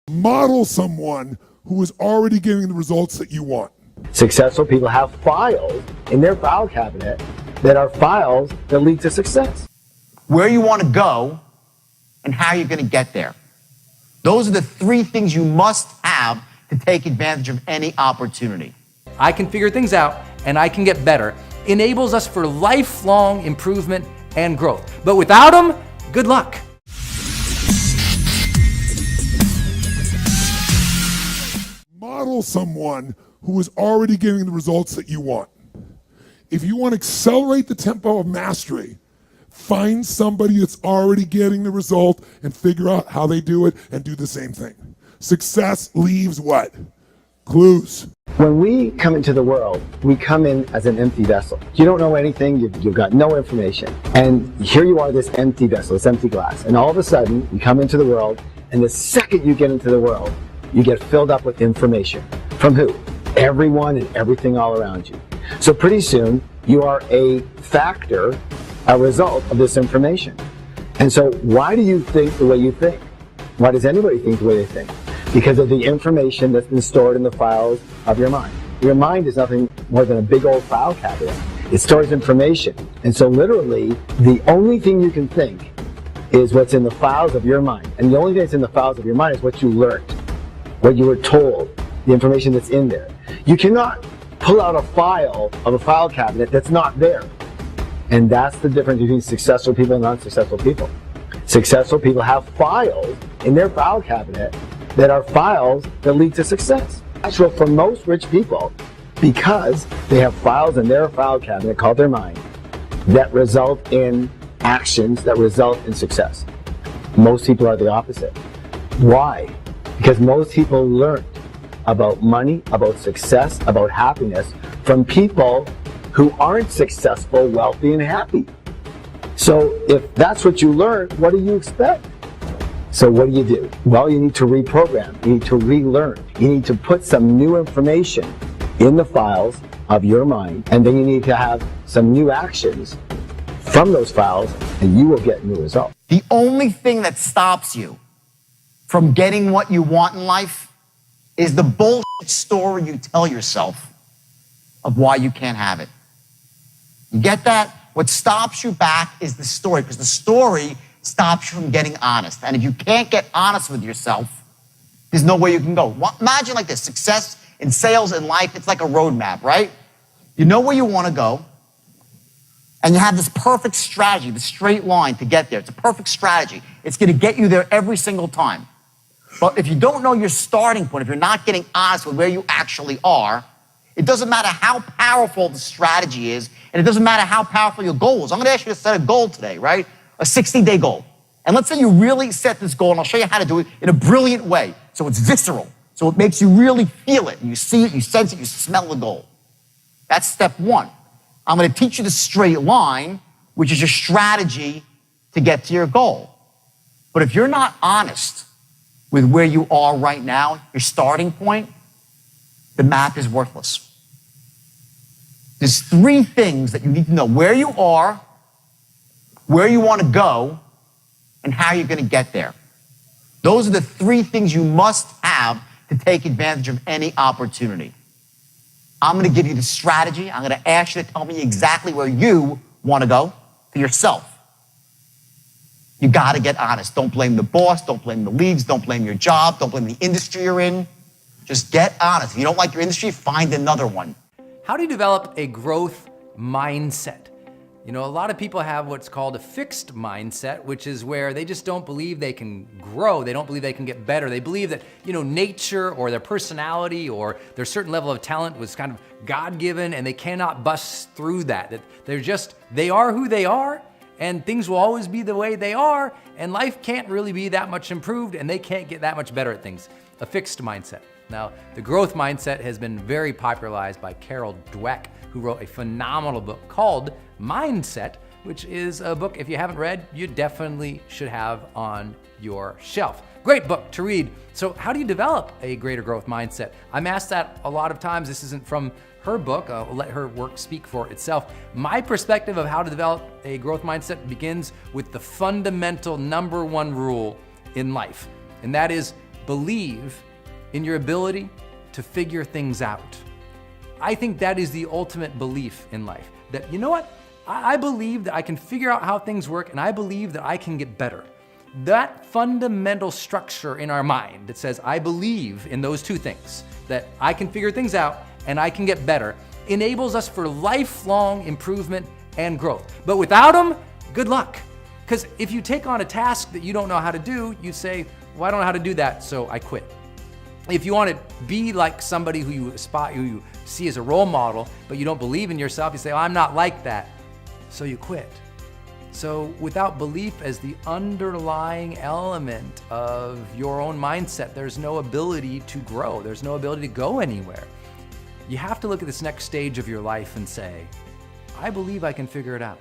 Model someone who is already getting the results that you want. Successful people have files in their file cabinet that are files that lead to success. Where you want to go and how you're going to get there. Those are the three things you must have to take advantage of any opportunity. I can figure things out and I can get better enables us for lifelong improvement and growth. But without them, good luck. Model someone who is already getting the results that you want. If you want to accelerate the tempo of mastery, find somebody that's already getting the result and figure out how they do it and do the same thing. Success leaves what? Clues. When we come into the world, we come in as an empty vessel. You don't know anything, you've got no information. And here you are, this empty vessel, this empty glass. And all of a sudden, you come into the world, and the second you get into the world, you get filled up with information. From who? Everyone and everything all around you. So pretty soon, you are a factor, a result of this information. And so why do you think the way you think? Why does anybody think the way they think? Because of the information that's been stored in the files of your mind. Your mind is nothing more than a big old file cabinet. It stores information. And so literally, the only thing you can think is what's in the files of your mind. And the only thing that's in the files of your mind is what you learned, what you were told, the information that's in there. You cannot pull out a file of a file cabinet that's not there. And that's the difference between successful people and unsuccessful people. Successful people have files in their file cabinet that are files that lead to success. Natural for most rich people because they have files in their file cabinet called their mind that result in actions that result in success. Most people are the opposite. Why? Because most people learned about money, about success, about happiness from people who aren't successful, wealthy, and happy. So if that's what you learned, what do you expect? So what do? Well, you need to reprogram, you need to relearn, you need to put some new information in the files of your mind, and then you need to have some new actions from those files, and you will get new results. The only thing that stops you from getting what you want in life is the bullshit story you tell yourself of why you can't have it. You get that? What stops you back is the story, because the story stops you from getting honest. And if you can't get honest with yourself, there's no way you can go. Imagine like this, success in sales and life, it's like a roadmap, right? You know where you want to go, and you have this perfect strategy, the straight line to get there. It's a perfect strategy. It's going to get you there every single time. But if you don't know your starting point, if you're not getting honest with where you actually are, it doesn't matter how powerful the strategy is, and it doesn't matter how powerful your goal is. I'm going to ask you to set a goal today, right? A 60-day goal. And let's say you really set this goal, and I'll show you how to do it in a brilliant way. So it's visceral. So it makes you really feel it. And you see it, you sense it, you smell the goal. That's step one. I'm going to teach you the straight line, which is your strategy to get to your goal. But if you're not honest with where you are right now, your starting point, the map is worthless. There's three things that you need to know: where you are, where you want to go, and how you're going to get there. Those are the three things you must have to take advantage of any opportunity. I'm going to give you the strategy. I'm going to ask you to tell me exactly where you want to go for yourself. You got to get honest. Don't blame the boss. Don't blame the leads. Don't blame your job. Don't blame the industry you're in. Just get honest. If you don't like your industry, find another one. How do you develop a growth mindset? You know, a lot of people have what's called a fixed mindset, which is where they just don't believe they can grow. They don't believe they can get better. They believe that, you know, nature or their personality or their certain level of talent was kind of God-given and they cannot bust through that. That they are who they are, and things will always be the way they are, and life can't really be that much improved, and they can't get that much better at things. A fixed mindset. Now, the growth mindset has been very popularized by Carol Dweck, who wrote a phenomenal book called Mindset, which is a book, if you haven't read, you definitely should have on your shelf. Great book to read. So how do you develop a greater growth mindset? I'm asked that a lot of times. This isn't from her book. I'll let her work speak for itself. My perspective of how to develop a growth mindset begins with the fundamental number one rule in life, and that is believe in your ability to figure things out. I think that is the ultimate belief in life. That, you know what? I believe that I can figure out how things work, and I believe that I can get better. That fundamental structure in our mind that says, I believe in those two things, that I can figure things out and I can get better, enables us for lifelong improvement and growth. But without them, good luck. Because if you take on a task that you don't know how to do, you say, well, I don't know how to do that, so I quit. If you want to be like somebody who you see as a role model, but you don't believe in yourself, you say, oh, I'm not like that, so you quit. So without belief as the underlying element of your own mindset, there's no ability to grow. There's no ability to go anywhere. You have to look at this next stage of your life and say, I believe I can figure it out.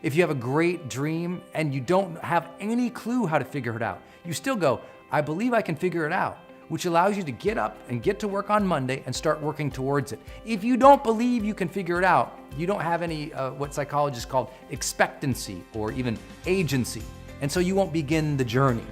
If you have a great dream and you don't have any clue how to figure it out, you still go, I believe I can figure it out, which allows you to get up and get to work on Monday and start working towards it. If you don't believe you can figure it out, you don't have any what psychologists call expectancy or even agency, and so you won't begin the journey.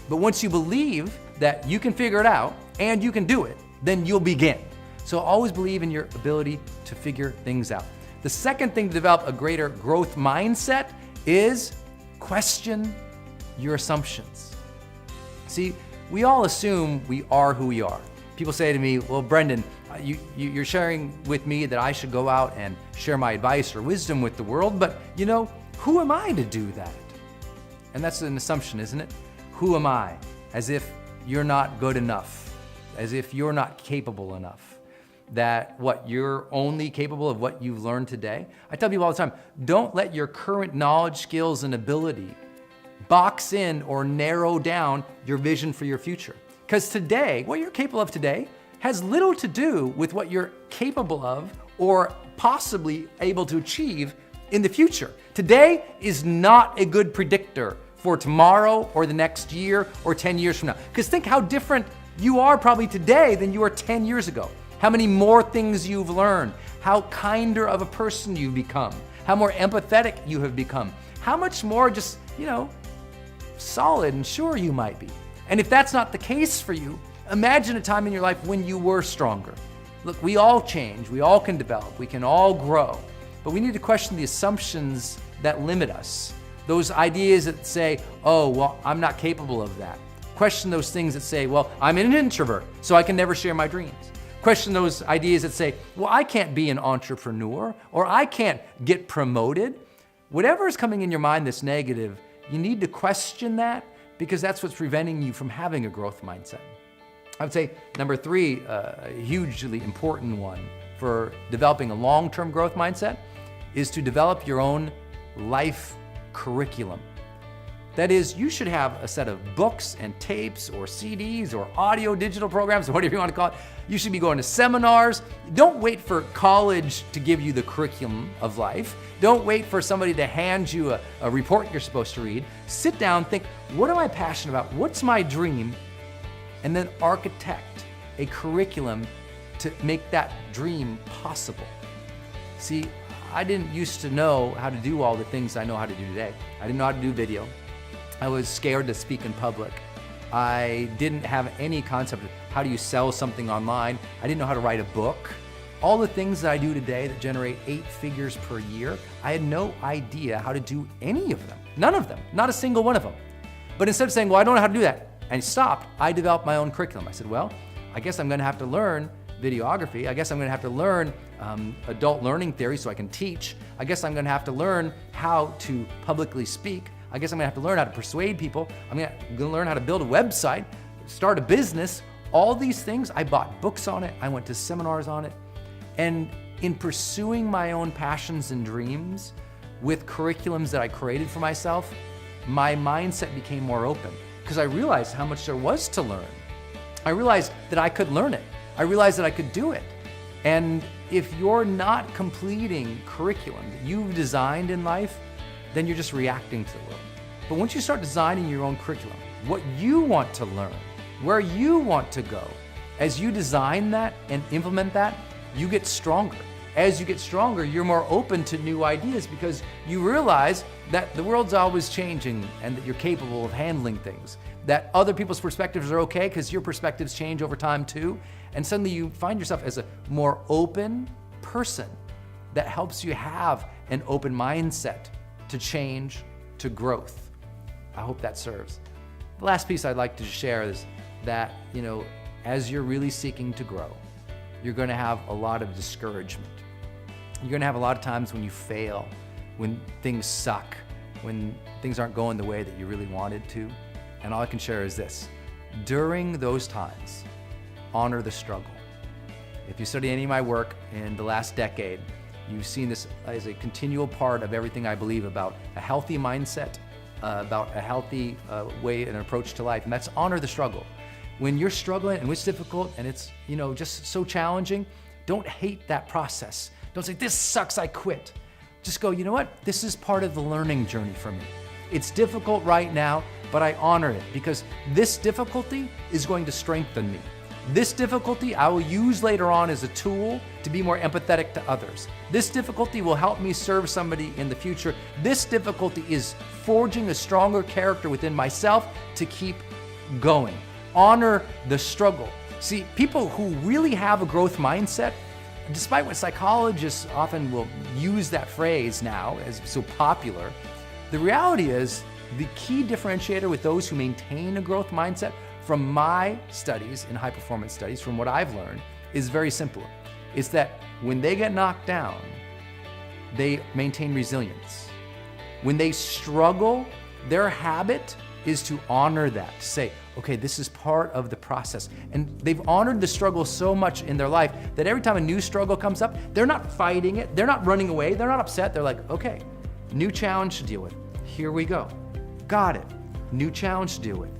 But once you believe that you can figure it out and you can do it, then you'll begin. So always believe in your ability to figure things out. The second thing to develop a greater growth mindset is question your assumptions. See, we all assume we are who we are. People say to me, well, Brendan, you're sharing with me that I should go out and share my advice or wisdom with the world, but you know, who am I to do that? And that's an assumption, isn't it? Who am I? As if you're not good enough, as if you're not capable enough. That what you're only capable of what you've learned today. I tell people all the time, don't let your current knowledge, skills, and ability box in or narrow down your vision for your future. Because today, what you're capable of today has little to do with what you're capable of or possibly able to achieve in the future. Today is not a good predictor for tomorrow or the next year or 10 years from now. Because think how different you are probably today than you were 10 years ago. How many more things you've learned, how kinder of a person you've become, how more empathetic you have become, how much more just, solid and sure you might be. And if that's not the case for you, imagine a time in your life when you were stronger. Look, we all change, we all can develop, we can all grow, but we need to question the assumptions that limit us. Those ideas that say, oh, well, I'm not capable of that. Question those things that say, well, I'm an introvert, so I can never share my dreams. Question those ideas that say, well, I can't be an entrepreneur, or I can't get promoted. Whatever is coming in your mind that's negative, you need to question that because that's what's preventing you from having a growth mindset. I would say number 3, a hugely important one for developing a long-term growth mindset is to develop your own life curriculum. That is, you should have a set of books and tapes or CDs or audio digital programs or whatever you want to call it. You should be going to seminars. Don't wait for college to give you the curriculum of life. Don't wait for somebody to hand you a report you're supposed to read. Sit down, think, what am I passionate about? What's my dream? And then architect a curriculum to make that dream possible. See, I didn't used to know how to do all the things I know how to do today. I didn't know how to do video. I was scared to speak in public. I didn't have any concept of how do you sell something online. I didn't know how to write a book. All the things that I do today that generate 8 figures per year, I had no idea how to do any of them. None of them, not a single one of them. But instead of saying, well, I don't know how to do that, and stopped, I developed my own curriculum. I said, well, I guess I'm gonna have to learn videography. I guess I'm gonna have to learn adult learning theory so I can teach. I guess I'm gonna have to learn how to publicly speak. I guess I'm gonna have to learn how to persuade people. I'm gonna learn how to build a website, start a business. All these things, I bought books on it. I went to seminars on it. And in pursuing my own passions and dreams with curriculums that I created for myself, my mindset became more open because I realized how much there was to learn. I realized that I could learn it. I realized that I could do it. And if you're not completing curriculum that you've designed in life, then you're just reacting to the world. But once you start designing your own curriculum, what you want to learn, where you want to go, as you design that and implement that, you get stronger. as you get stronger, you're more open to new ideas because you realize that the world's always changing and that you're capable of handling things. That other people's perspectives are okay because your perspectives change over time too. And suddenly you find yourself as a more open person that helps you have an open mindset to change, to growth. I hope that serves. The last piece I'd like to share is that, as you're really seeking to grow, you're going to have a lot of discouragement. You're going to have a lot of times when you fail, when things suck, when things aren't going the way that you really wanted to. And all I can share is this: during those times, honor the struggle. If you study any of my work in the last decade, you've seen this as a continual part of everything I believe about a healthy mindset, about a healthy way and approach to life, and that's honor the struggle. When you're struggling and it's difficult and it's just so challenging, don't hate that process. Don't say, this sucks, I quit. Just go, you know what? This is part of the learning journey for me. It's difficult right now, but I honor it because this difficulty is going to strengthen me. This difficulty I will use later on as a tool to be more empathetic to others. This difficulty will help me serve somebody in the future. This difficulty is forging a stronger character within myself to keep going. Honor the struggle. See, people who really have a growth mindset, despite what psychologists often will use that phrase now as so popular, the reality is the key differentiator with those who maintain a growth mindset from my studies in high performance studies, from what I've learned, is very simple. It's that when they get knocked down, they maintain resilience. When they struggle, their habit is to honor that, to say, okay, this is part of the process. And they've honored the struggle so much in their life that every time a new struggle comes up, they're not fighting it, they're not running away, they're not upset, they're like, okay, new challenge to deal with, here we go. Got it, new challenge to deal with,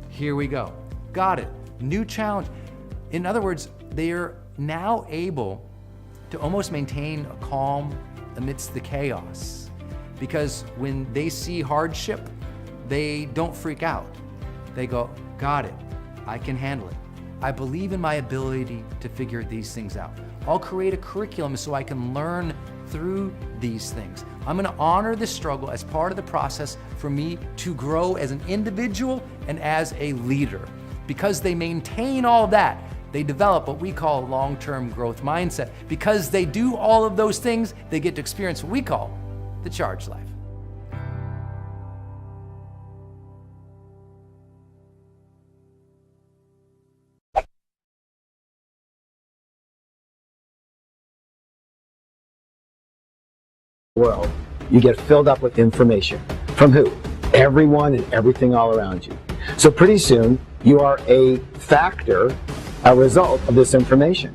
here we go. Got it, new challenge. In other words, they're now able to almost maintain a calm amidst the chaos, because when they see hardship, they don't freak out. They go, got it, I can handle it. I believe in my ability to figure these things out. I'll create a curriculum so I can learn through these things. I'm gonna honor this struggle as part of the process for me to grow as an individual and as a leader. Because they maintain all of that, they develop what we call a long-term growth mindset. Because they do all of those things, they get to experience what we call the charged life. World, you get filled up with information. From who? Everyone and everything all around you. So pretty soon, you are a factor, a result of this information.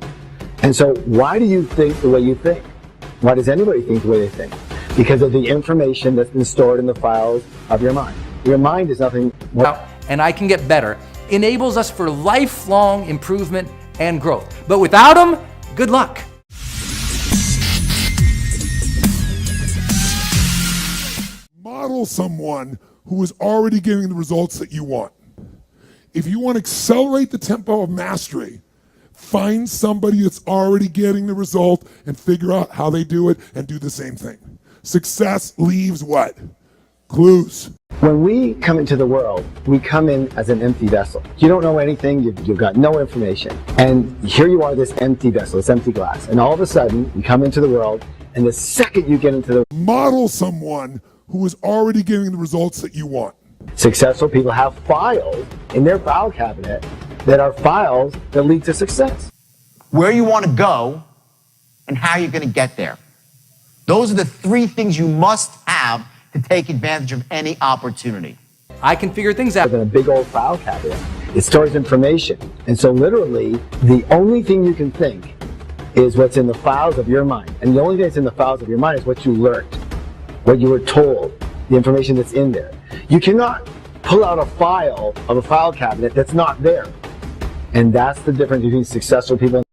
And so why do you think the way you think? Why does anybody think the way they think? Because of the information that's been stored in the files of your mind. Your mind is nothing more. And I can get better enables us for lifelong improvement and growth. But without them, good luck. Model someone who is already getting the results that you want. If you want to accelerate the tempo of mastery, find somebody that's already getting the result and figure out how they do it and do the same thing. Success leaves what? Clues. When we come into the world, we come in as an empty vessel. You don't know anything, you've got no information. And here you are, this empty vessel, this empty glass. And all of a sudden, you come into the world, and the second you get into the Model someone who is already getting the results that you want. Successful people have files in their file cabinet that are files that lead to success. Where you want to go and how you're going to get there. Those are the three things you must have to take advantage of any opportunity. I can figure things out. In a big old file cabinet, it stores information. And so literally, the only thing you can think is what's in the files of your mind. And the only thing that's in the files of your mind is what you learned, what you were told, the information that's in there. You cannot pull out a file of a file cabinet that's not there. And that's the difference between successful people